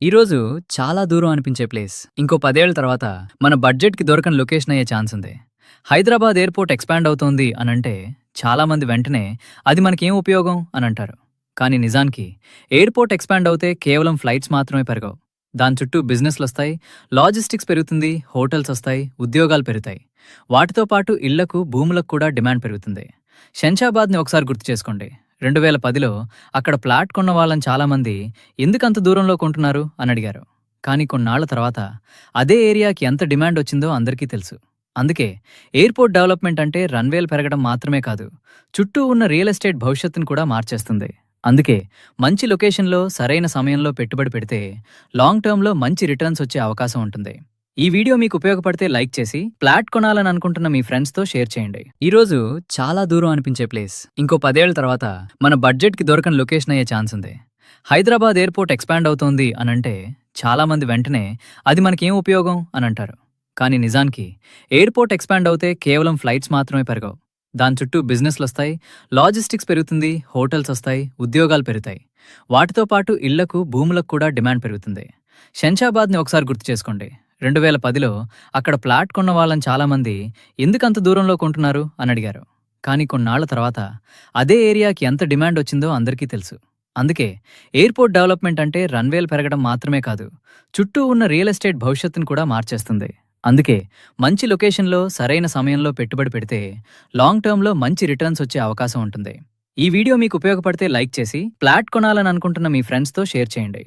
ఈరోజు చాలా దూరం అనిపించే ప్లేస్ ఇంకో 10 ఏళ్ల తర్వాత మన బడ్జెట్‌కి దొరకని లొకేషన్ అయ్యే ఛాన్స్ ఉంది. హైదరాబాద్ ఎయిర్‌పోర్ట్ ఎక్స్‌పాండ్ అవుతోంది అనంటే చాలా మంది వెంటనే అది మనకేం ఉపయోగం అని అంటారు. కానీ నిజానికి ఎయిర్‌పోర్ట్ ఎక్స్‌పాండ్ అవుతే కేవలం ఫ్లైట్స్ మాత్రమే పెరగవు. దాని చుట్టూ బిజినెస్‌లొస్తాయి, లాజిస్టిక్స్ పెరుగుతుంది, హోటల్స్ వస్తాయి, ఉద్యోగాలు పెరుగుతాయి. వాటితో పాటు ఇళ్లకు, భూములకు కూడా డిమాండ్ పెరుగుతుంది. శంషాబాద్‌ని ఒకసారి గుర్తు చేసుకోండి. 2010లో అక్కడ ప్లాట్ కొన్న వాళ్ళని చాలామంది ఎందుకంత దూరంలో కొంటున్నారు అని అడిగారు. కానీ కొన్నాళ్ల తర్వాత అదే ఏరియాకి ఎంత డిమాండ్ వచ్చిందో అందరికీ తెలుసు. అందుకే ఎయిర్పోర్ట్ డెవలప్మెంట్ అంటే రన్వేలు పెరగడం మాత్రమే కాదు, చుట్టూ ఉన్న రియల్ ఎస్టేట్ భవిష్యత్తును కూడా మార్చేస్తుంది. అందుకే మంచి లొకేషన్లో సరైన సమయంలో పెట్టుబడి పెడితే లాంగ్ టర్మ్లో మంచి రిటర్న్స్ వచ్చే అవకాశం ఉంటుంది. ఈ వీడియో మీకు ఉపయోగపడితే లైక్ చేసి, ఫ్లాట్ కొనాలని అనుకుంటున్న మీ ఫ్రెండ్స్తో షేర్ చేయండి. ఈరోజు చాలా దూరం అనిపించే ప్లేస్ ఇంకో 10 ఏళ్ల తర్వాత మన బడ్జెట్‌కి దొరకని లొకేషన్ అయ్యే ఛాన్స్ ఉంది. హైదరాబాద్ ఎయిర్‌పోర్ట్ ఎక్స్‌పాండ్ అవుతోంది అనంటే చాలా మంది వెంటనే అది మనకేం ఉపయోగం అని అంటారు. కానీ నిజానికి ఎయిర్‌పోర్ట్ ఎక్స్‌పాండ్ అవుతే కేవలం ఫ్లైట్స్ మాత్రమే పెరగవు. దాని చుట్టూ బిజినెస్‌లొస్తాయి, లాజిస్టిక్స్ పెరుగుతుంది, హోటల్స్ వస్తాయి, ఉద్యోగాలు పెరుగుతాయి. వాటితో పాటు ఇళ్లకు, భూములకు కూడా డిమాండ్ పెరుగుతుంది. శంషాబాద్‌ని ఒకసారి గుర్తు చేసుకోండి. 2010లో అక్కడ ప్లాట్ కొన్న వాళ్ళని చాలామంది ఎందుకంత దూరంలో కొంటున్నారు అని అడిగారు. కానీ కొన్నాళ్ల తర్వాత అదే ఏరియాకి ఎంత డిమాండ్ వచ్చిందో అందరికీ తెలుసు. అందుకే ఎయిర్పోర్ట్ డెవలప్మెంట్ అంటే రన్వేలు పెరగడం మాత్రమే కాదు, చుట్టూ ఉన్న రియల్ ఎస్టేట్ భవిష్యత్తును కూడా మార్చేస్తుంది. అందుకే మంచి లొకేషన్లో సరైన సమయంలో పెట్టుబడి పెడితే లాంగ్ టర్మ్లో మంచి రిటర్న్స్ వచ్చే అవకాశం ఉంటుంది. ఈ వీడియో మీకు ఉపయోగపడితే లైక్ చేసి, ఫ్లాట్ కొనాలని అనుకుంటున్న మీ ఫ్రెండ్స్తో షేర్ చేయండి.